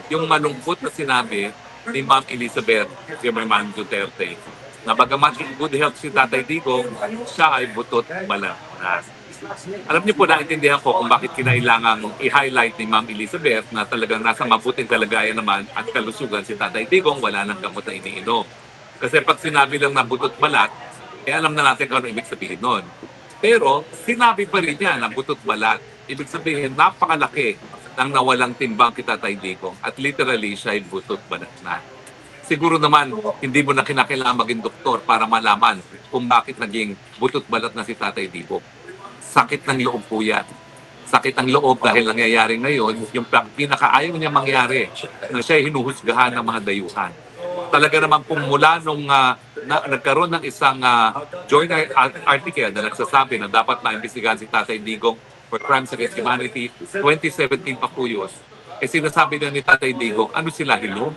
yung malungkot na sinabi ni Ma'am Elizabeth Zimmerman Duterte na bagamat in good health si Tatay Digong, siya ay butot balat na. Alam niyo po, naintindihan ko kung bakit kinailangan i-highlight ni Ma'am Elizabeth na talagang nasa mabuting kalagayan naman at kalusugan si Tatay Digong, wala nang gamot na iniinom. Kasi pag sinabi lang na butot balat, alam na natin kung ano ibig sabihin nun. Pero sinabi pa rin niya na butot balat. Ibig sabihin, napakalaki ng nawalang timbang kay Tatay Digong at literally siya ay butot balat na. Siguro naman, hindi mo na kinakailangan maging doktor para malaman kung bakit naging butot balat na si Tatay Digong. Sakit ng loob po yan. Sakit ng loob dahil nangyayari ngayon, yung pinakaayaw niya mangyari na siya ay hinuhusgahan ng mga dayuhan. Talaga naman kung mula nung nagkaroon ng isang joint article na nagsasabi na dapat maimbestigahan si Tatay Digong for crimes against humanity, 2017 pa po yun. Sinasabi na ni Tatay Digong, ano sila, hilom?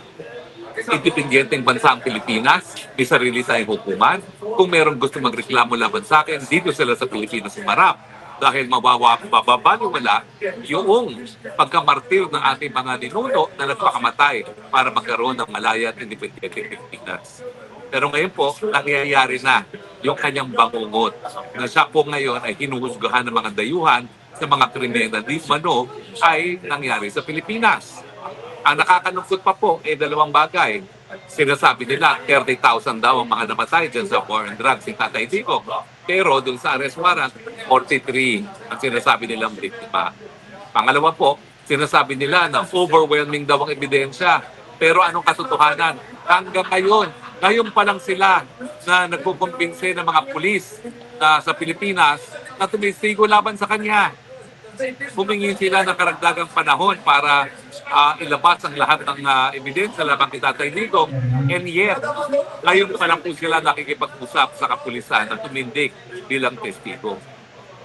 Independenteng bansa ang Pilipinas, may sarili tayong hukuman. Kung meron gusto magreklamo laban sa akin, dito sila sa Pilipinas sumarap. Dahil mababaliwala yung pagkamartir ng ating mga ninuno na nagpakamatay para magkaroon ng malaya at independenteng Pilipinas. Pero ngayon po, nangyayari na yung kanyang bangungot na siya po ngayon ay hinuhusgahan ng mga dayuhan sa mga krimen na di mano ay nangyari sa Pilipinas. Ang nakakalungkot pa po dalawang bagay. Sinasabi nila 30,000 daw ang mga namatay dyan sa war and drugs si Tatay Digong. Pero dun sa arrest warrant, 43 ang sinasabi nilang biktima. Pangalawa po, sinasabi nila na overwhelming daw ang ebidensya. Pero anong katotohanan? Hanggang ngayon pa lang sila na nagpupumpinse ng mga pulis na sa Pilipinas na tumisigo laban sa kanya. Humingi sila ng karagdagang panahon para ilabas ang lahat ng ebidensya laban kay Tatay Digong. And yet, ngayon pa lang po sila nakikipag-usap sa kapulisan na tumindig bilang testigo.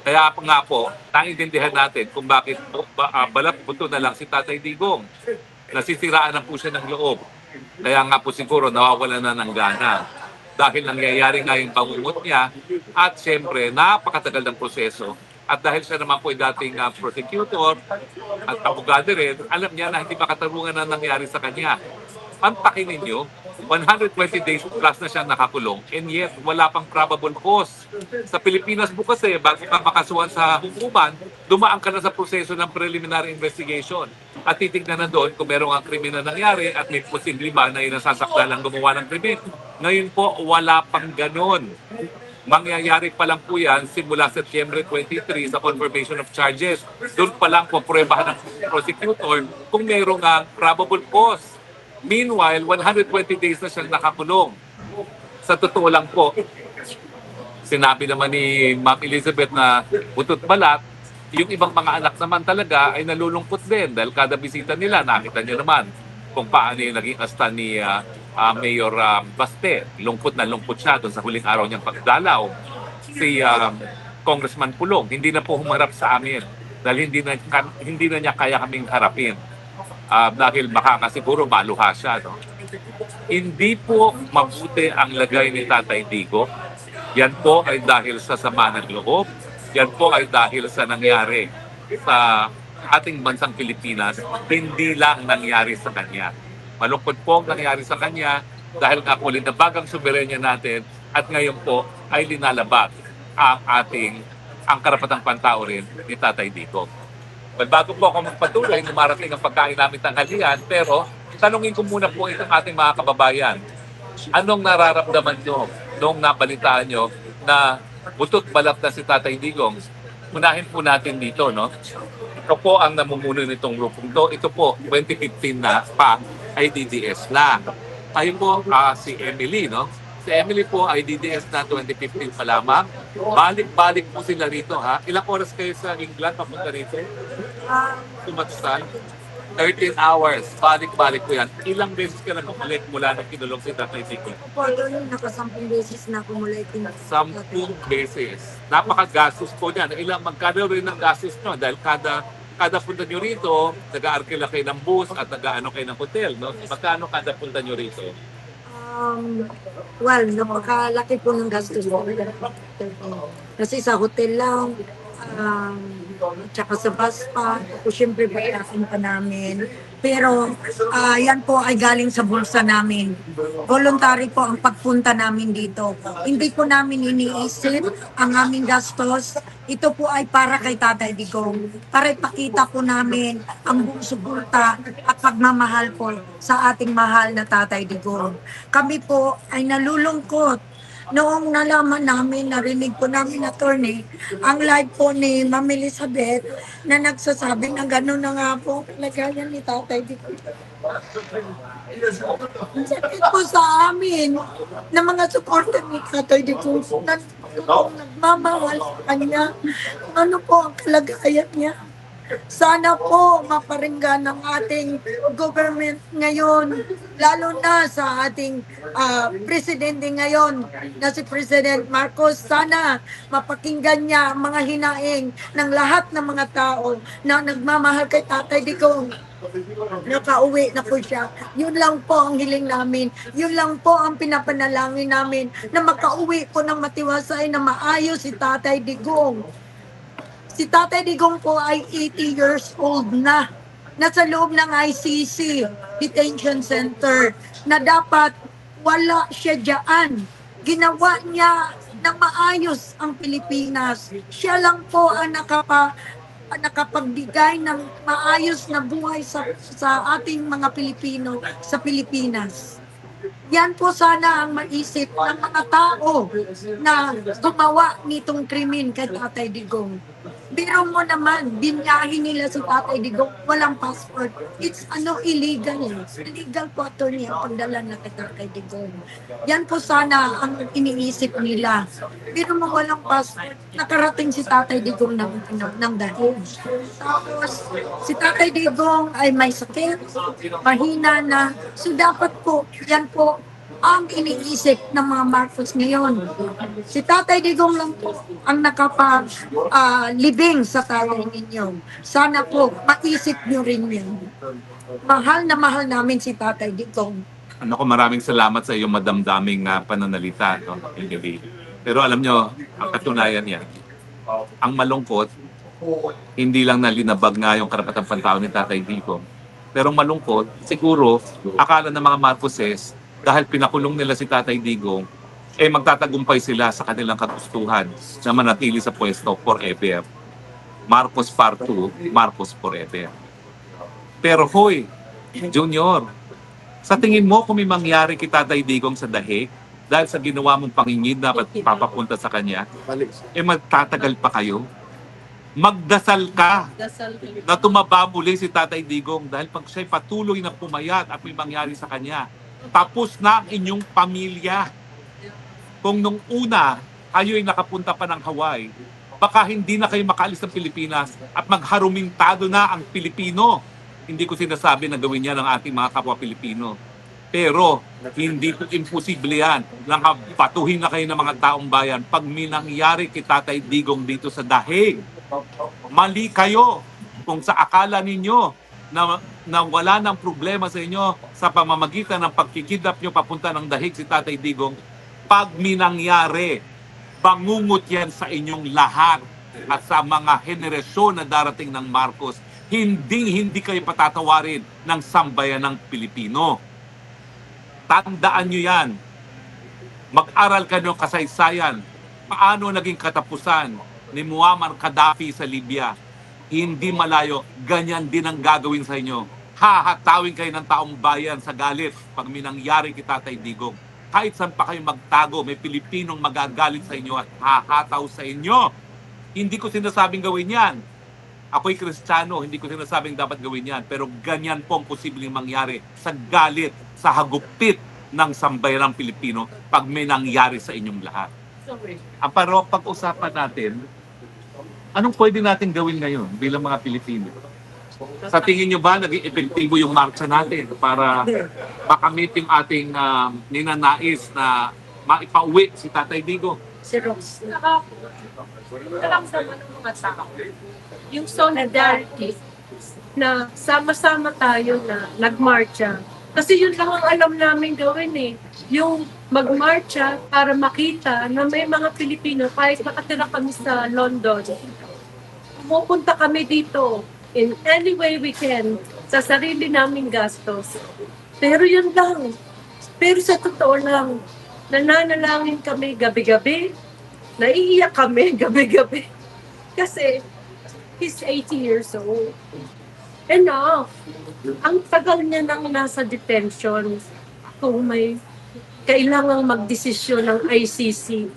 Kaya nga po, naiintindihan natin kung bakit balat buto na lang si Tatay Digong. Nasisiraan na po siya ng loob. Kaya nga po siguro nawawala na ng gana. Dahil nangyayari nga yung pangungot niya at siyempre napakatagal ng proseso. At dahil siya naman po ay dating prosecutor at abogado rin, alam niya na hindi makatarungan na nangyari sa kanya. Pantakin ninyo, 120 days plus na siya nakakulong and yet wala pang probable cause. Sa Pilipinas po kasi, bago ka makasuhan sa hukuman, dumaan ka na sa proseso ng preliminary investigation. At titignan na doon kung merong ang krimen na nangyari at may posible ba na inasasakta lang gumawa ng krimen. Ngayon po, wala pang ganon. Mangyayari pa lang po yan simula September 23 sa confirmation of charges. Doon pa lang po pruebahan ng prosecutor kung mayroong probable cause. Meanwhile, 120 days na siyang nakakulong. Sa totoo lang po, sinabi naman ni Ma'am Elizabeth na butot balat, yung ibang mga anak naman talaga ay nalulungkot din dahil kada bisita nila, nakita niyo naman kung paano yung naging asta ni Mayor Baste. Lungkot na lungkot siya doon sa huling araw niyang pagdalaw. Si Congressman Pulong, hindi na po humarap sa amin dahil hindi na niya kaya kaming harapin. Dahil baka siguro maluha siya. No? Hindi po mabuti ang lagay ni Tatay Digong. Yan po ay dahil sa sama ng loob. Yan po ay dahil sa nangyari sa ating bansang Pilipinas, hindi lang nangyari sa kanya. Malungkot po ang nangyari sa kanya dahil nga po linabagang soberenya natin at ngayon po ay linalabag ang karapatang pantao rin ni Tatay Digong. Well, bago po ako magpatuloy, dumarating ang pagkain namin tanghalian, pero tanungin ko muna po itong ating mga kababayan. Anong nararamdaman nyo nung nabalitaan nyo na butot balat na si Tatay Digong? Unahin po natin dito, no? Ito po ang namumuno nitong grupong to. Ito po, 2015 na pa, ay DDS na. Tayo po, si Emily, no? Si Emily po ay DDS na 2015 pa lamang. Balik-balik po sila rito, ha? Ilang oras kayo sa England papunta rito? Tumatsal? 13 hours. Balik-balik po yan. Ilang beses ka na bumalik mula nang kinulong si Tatay Digong? Po, doon nakasampung beses na kumulay. 10 beses. Napakagastos po niyan. Magkano rin ang gastos nyo? Dahil kada punta nyo rito, nag-aarkila kayo ng bus at nag-aano kayo ng hotel. No? Magkano kada punta nyo rito? Well, napakalaki po ng gastos po. Kasi sa hotel lang, tsaka sa bus pa, o syempre pagkain pa namin, Pero yan po ay galing sa bulsa namin. Voluntary po ang pagpunta namin dito. Hindi po namin iniisip ang aming gastos. Ito po ay para kay Tatay Digong. Para ipakita po namin ang buong suporta at pagmamahal po sa ating mahal na Tatay Digong. Kami po ay nalulungkot noong nalaman namin, narinig po namin, attorney, ang live po ni Ma'am Elizabeth na nagsasabi na gano'n na nga po kalagayan ni Tatay Digong. Ang sakit po sa amin na mga supporter ni Tatay Digong na totoong nagmamahal sa kanya. Kung ano po ang kalagayan niya. Sana po maparinggan ng ating government ngayon, lalo na sa ating presidente ngayon na si President Marcos. Sana mapakinggan niya ang mga hinaing ng lahat ng mga tao na nagmamahal kay Tatay Digong. Nakauwi na po siya. Yun lang po ang hiling namin. Yun lang po ang pinapanalangin namin na makauwi po ng matiwasay na maayos si Tatay Digong. Si Tatay Digong po ay 80 years old na. Nasa loob ng ICC, Detention Center, na dapat wala siya dyan. Ginawa niya na maayos ang Pilipinas. Siya lang po ang nakapagbigay ng maayos na buhay sa ating mga Pilipino sa Pilipinas. Yan po sana ang maisip ng mga tao na gumawa nitong krimen kay Tatay Digong. Biro mo naman, binyahin nila si Tatay Digong, walang passport. It's illegal. Illegal po ito niya ang pagdala na kay Tatay Digong. Yan po sana ang iniisip nila. Biro mo walang passport, nakarating si Tatay Digong ng dahil. Tapos, si Tatay Digong ay may sakit, mahina na. So dapat po, yan po ang iniisip ng mga Marcos ngayon. Si Tatay Digong lang po ang nakapag-libing sa talay ninyo. Sana po, maisip nyo rin yun. Mahal na mahal namin si Tatay Digong. Ano ko, maraming salamat sa iyong madamdaming pananalita, no, Gabi. Pero alam nyo, ang katunayan niya, ang malungkot, hindi lang nalinabag nga yung karapatang pantao ni Tatay Digong. Pero malungkot, siguro, akala ng mga Marcoses, dahil pinakulong nila si Tatay Digong, magtatagumpay sila sa kanilang kagustuhan na manatili sa pwesto forever. Marcos Part 2, Marcos forever. Pero hoy, Junior, sa tingin mo kung may mangyari kay Tatay Digong sa dahig, dahil sa ginawa mong pangingid na papapunta sa kanya, magtatagal pa kayo? Magdasal ka na tumaba muli si Tatay Digong dahil pag siya'y patuloy na pumayat at may mangyari sa kanya, tapos na ang inyong pamilya. Kung nung una, kayo'y nakapunta pa ng Hawaii, baka hindi na kayo makaalis ng Pilipinas at magharumintado na ang Pilipino. Hindi ko sinasabi na gawin yan ng ating mga kapwa Pilipino. Pero hindi po imposible yan. Nakapatuhin na kayo ng mga taong bayan pag may nangyari kay Tatay Digong dito sa dahig. Mali kayo kung sa akala ninyo na wala ng problema sa inyo sa pamamagitan ng pagkikidnap nyo papunta ng dahig si Tatay Digong. Pag minangyari, bangungot yan sa inyong lahat at sa mga henerasyon na darating ng Marcos. Hindi kayo patatawarin ng sambayan ng Pilipino. Tandaan nyo yan. Mag-aral ka ng kasaysayan. Paano naging katapusan ni Muammar Gaddafi sa Libya? Hindi malayo, ganyan din ang gagawin sa inyo. Hahatawin kayo ng taong bayan sa galit pag may nangyari kay Tatay Digong. Kahit saan pa kayo magtago, may Pilipinong magagalit sa inyo at hahataw sa inyo. Hindi ko sinasabing gawin yan. Ako'y Kristiyano, hindi ko sinasabing dapat gawin yan. Pero ganyan po ang posibleng mangyari sa galit, sa hagupit ng sambayanang Pilipino pag may nangyari sa inyong lahat. Ang pag-usapan natin, anong pwede natin gawin ngayon bilang mga Pilipino? Sa tingin nyo ba naging epektibo yung marcha natin para makamit yung ating ninanais na maipauwi si Tatay Digong? Si Rox. Nakaramdaman ng mga tao yung solidarity na sama-sama tayo na nagmarcha. Kasi yun lang ang alam namin gawin yung magmarcha para makita na may mga Pilipino, kahit nakatira kami sa London, pumupunta kami dito in any way we can sa sarili naming gastos. Pero yun lang. Pero sa totoo lang, nananalangin kami gabi-gabi, naiiyak kami gabi-gabi. Kasi he's 80 years old. Enough. Ang tagal niya nang nasa detention. Kung may kailangang magdesisyon ng ICC,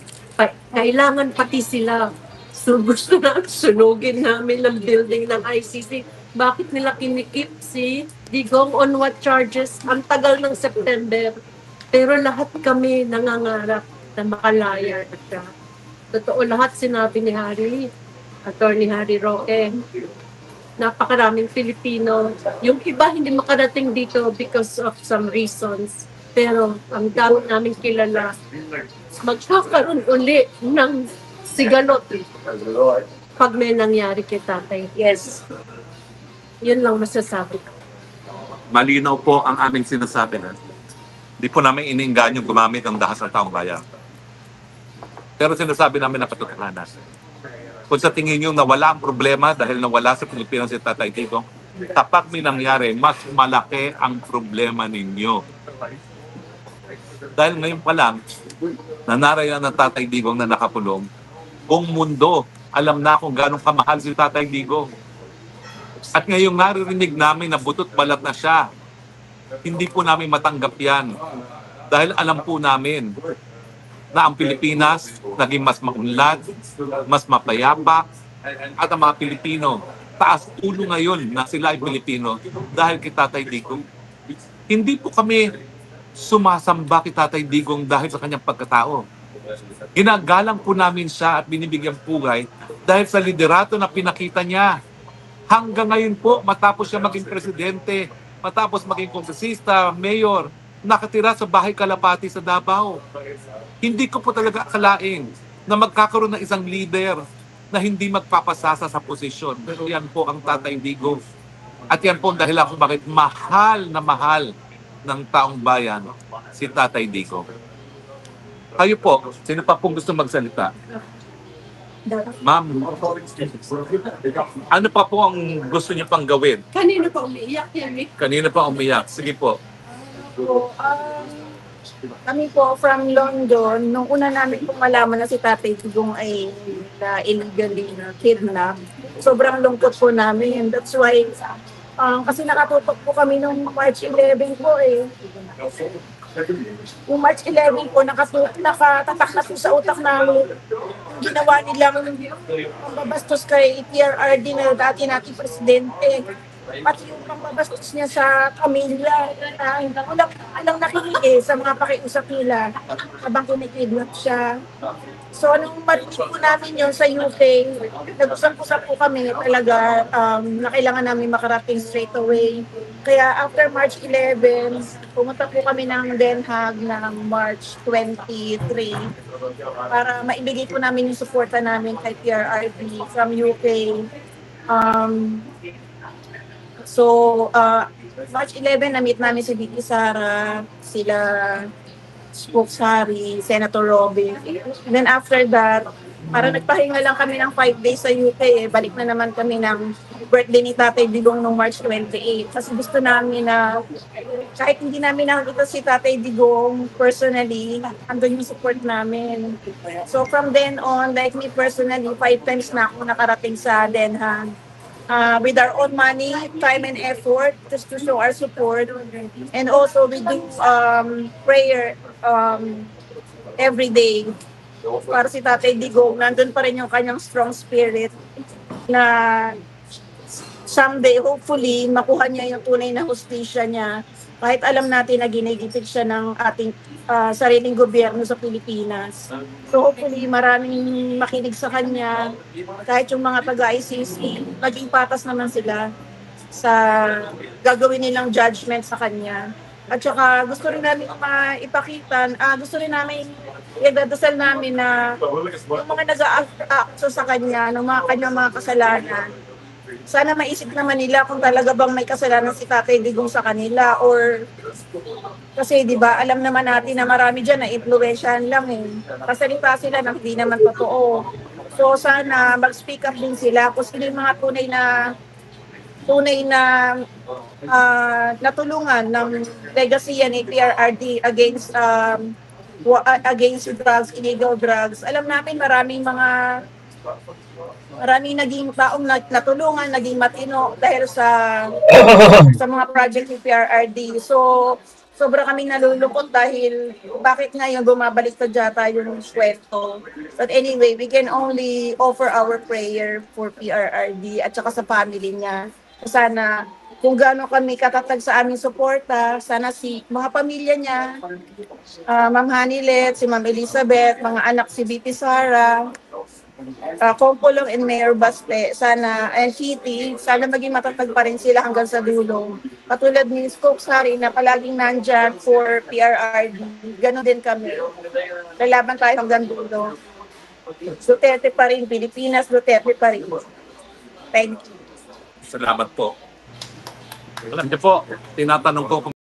kailangan pati sila. So gusto na sunugin namin ng building ng ICC. Bakit nila kinikip si Digong on what charges? Ang tagal ng September. Pero lahat kami nangangarap na makalaya at totoo lahat sinabi ni Attorney Harry Roque. Napakaraming Pilipino. Yung iba hindi makarating dito because of some reasons. Pero ang dami namin kilala, magkakaroon uli ng sigalot pag may nangyari kay tatay. Yes. Yun lang masasabi ko. Malinaw po ang aming sinasabi na di po namin iniinganyo gumamit ng dahas ng taong bayan. Pero sinasabi namin na katotohanan. Kung sa tingin nyo na wala ang problema dahil nawala sa Pilipinas si Tatay Digong, kapag may nangyari, mas malaki ang problema ninyo. Dahil ngayon pa lang, nanarayan ng Tatay Digong na nakakulong, buong mundo, alam na kung gano'ng kamahal si Tatay Digong. At ngayong naririnig namin na butot balat na siya, hindi po namin matanggap yan. Dahil alam po namin na ang Pilipinas naging mas maunlad, mas mapayapa, at ang mga Pilipino, taas ulo ngayon na sila ay Pilipino dahil kay Tatay Digong. Hindi po kami sumasamba kay Tatay Digong dahil sa kanyang pagkatao. Ginagalang po namin siya at binibigyan pugay dahil sa liderato na pinakita niya. Hanggang ngayon po, matapos siya maging presidente, matapos maging kongresista, mayor, nakatira sa bahay Kalapati sa Davao. Hindi ko po talaga akalain na magkakaroon ng isang leader na hindi magpapasasa sa posisyon. Pero yan po ang Tatay Digong. At yan po ang dahilan kung bakit mahal na mahal ng taong bayan si Tatay Digong. Kayo po, sino pa pong gusto magsalita? Ma'am, ano pa po ang gusto niyo pang gawin? Kanino pa umiiyak yan eh? Kanina pa umiyak. Sige po. Kami po from London, nung una namin pong malaman na si Tatay Digong ay na illegally kidnap, sobrang lungkot po namin. That's why, kasi nakatutok po kami nung March 11 po eh. Yung March 11 po, nakatatak na po sa utak namin yung ginawa nilang pambabastos kay PRRD na dati nating presidente. Pati yung pambabastos niya sa pamilya na walang nakikinig sa mga pakiusap nila habang kinikidnap siya. So, nung marinig po namin yun sa UK, nag-usap-usap po kami talaga na kailangan namin makarating straight away. Kaya after March 11, pumunta po kami ng Den Haag ng March 23 para maibigay po namin yung suporta namin kay PRRD from UK. March 11, na-meet namin si Vicky Sara, sila Spokes Harry, Senator Robin. And then after that, para nagpahinga lang kami ng 5 days sa UK, balik na naman kami ng birthday ni Tatay Digong noong March 28. Kasi gusto namin na, kahit hindi namin nakikita si Tatay Digong personally, andun yung support namin. So from then on, like me personally, 5 times na ako nakarating sa Den Haag. With our own money, time and effort just to show our support. And also we do prayer every day para si Tatay Digong. Nandun pa rin yung kanyang strong spirit na someday, hopefully, makuha niya yung tunay na hustisya niya. Kahit alam natin na ginigipit siya ng ating sariling gobyerno sa Pilipinas. So hopefully maraming makinig sa kanya. Kahit yung mga taga-ICC, maging patas naman sila sa gagawin nilang judgment sa kanya. At saka gusto rin namin ipakita, gusto rin namin idadasal namin na yung mga nag-a-akso sa kanya, ng mga kanyang mga kasalanan, sana maisip naman nila kung talaga bang may kasalanan si Tatay Digong sa kanila or kasi 'di ba alam naman natin na marami diyan na impluwensyahan lang eh. Kasalita sila na hindi naman totoo. So sana mag-speak up din sila kung sila yung mga tunay na tunay na natulungan ng legacy ni PRRD against drugs, illegal drugs. Alam namin maraming naging taong natulungan, naging matino dahil sa mga project ni PRRD. So, sobra kaming nalulungkot dahil bakit ngayon bumabalik sa yata yung kwento. But anyway, we can only offer our prayer for PRRD at saka sa family niya. Sana kung gaano kami katatag sa aming suporta, sana mga pamilya niya, Ma'am Hanilet, si Ma'am Elizabeth, mga anak si BP Sara, Kompolong and Mayor Baste, and Kitty, sana maging matatag pa rin sila hanggang sa dulo. Katulad ni Scopes Hari na palaging nandyan for PRRD, gano'n din kami. Lalaban tayo hanggang dulo. Duterte pa rin, Pilipinas, Duterte pa rin. Thank you. Salamat po. Alam niyo po, tinatanong ko kung